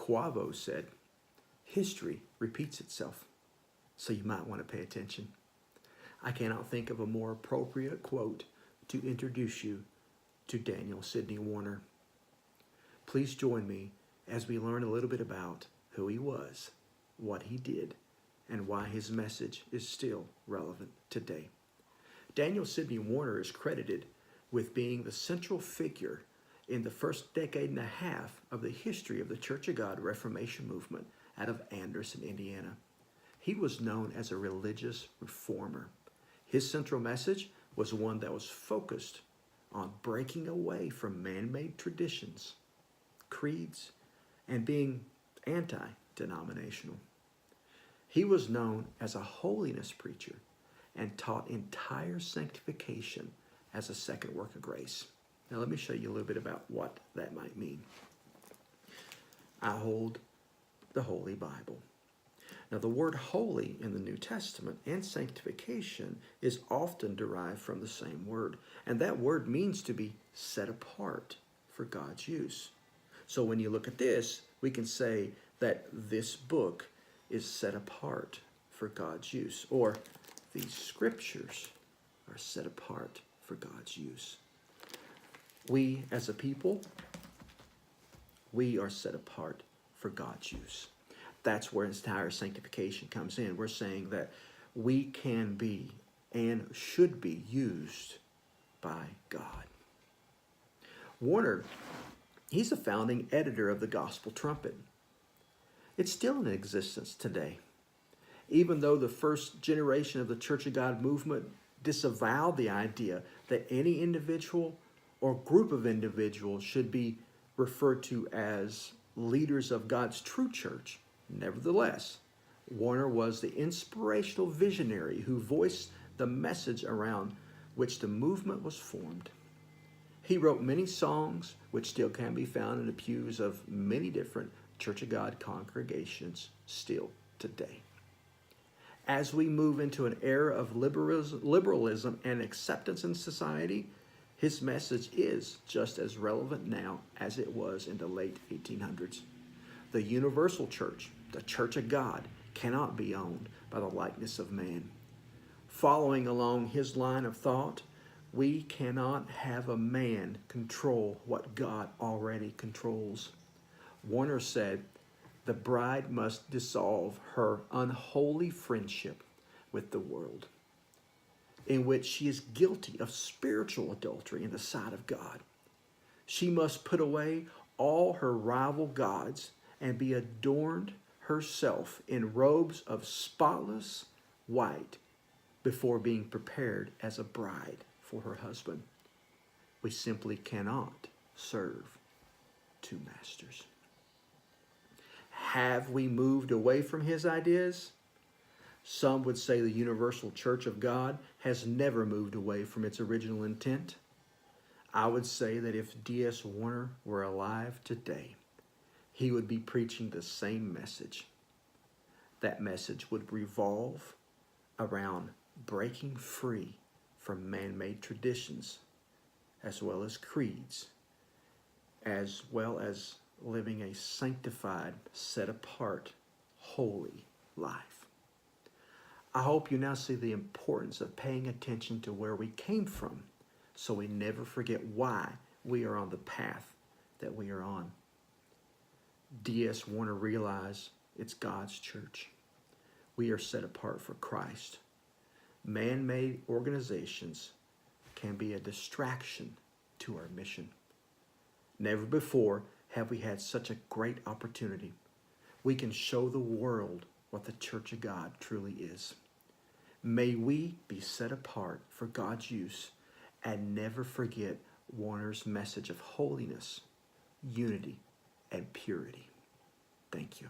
Quavo said, history repeats itself, so you might want to pay attention. I cannot think of a more appropriate quote to introduce you to Daniel Sidney Warner. Please join me as we learn a little bit about who he was, what he did, and why his message is still relevant today. Daniel Sidney Warner is credited with being the central figure in the first decade and a half of the history of the Church of God Reformation movement out of Anderson, Indiana. He was known as a religious reformer. His central message was one that was focused on breaking away from man-made traditions, creeds, and being anti-denominational. He was known as a holiness preacher and taught entire sanctification as a second work of grace. Now let me show you a little bit about what that might mean. I hold the Holy Bible. Now the word holy in the New Testament and sanctification is often derived from the same word. And that word means to be set apart for God's use. So when you look at this, we can say that this book is set apart for God's use, or these scriptures are set apart for God's use. We as a people, we are set apart for God's use. That's where entire sanctification comes in. We're saying that we can be and should be used by God. Warner, he's a founding editor of the Gospel Trumpet. It's still in existence today. Even though the first generation of the Church of God movement disavowed the idea that any individual or group of individuals should be referred to as leaders of God's true church, nevertheless, Warner was the inspirational visionary who voiced the message around which the movement was formed. He wrote many songs which still can be found in the pews of many different Church of God congregations still today. As we move into an era of liberalism and acceptance in society, his message is just as relevant now as it was in the late 1800s. The universal church, the Church of God, cannot be owned by the likeness of man. Following along his line of thought, we cannot have a man control what God already controls. Warner said, the bride must dissolve her unholy friendship with the world, in which she is guilty of spiritual adultery in the sight of God. She must put away all her rival gods and be adorned herself in robes of spotless white before being prepared as a bride for her husband. We simply cannot serve two masters. Have we moved away from his ideas? Some would say the Universal Church of God has never moved away from its original intent. I would say that if D.S. Warner were alive today, he would be preaching the same message. That message would revolve around breaking free from man-made traditions, as well as creeds, as well as living a sanctified, set-apart, holy life. I hope you now see the importance of paying attention to where we came from, so we never forget why we are on the path that we are on. D.S. Warner realized it's God's church. We are set apart for Christ. Man-made organizations can be a distraction to our mission. Never before have we had such a great opportunity. We can show the world what the Church of God truly is. May we be set apart for God's use and never forget Warner's message of holiness, unity, and purity. Thank you.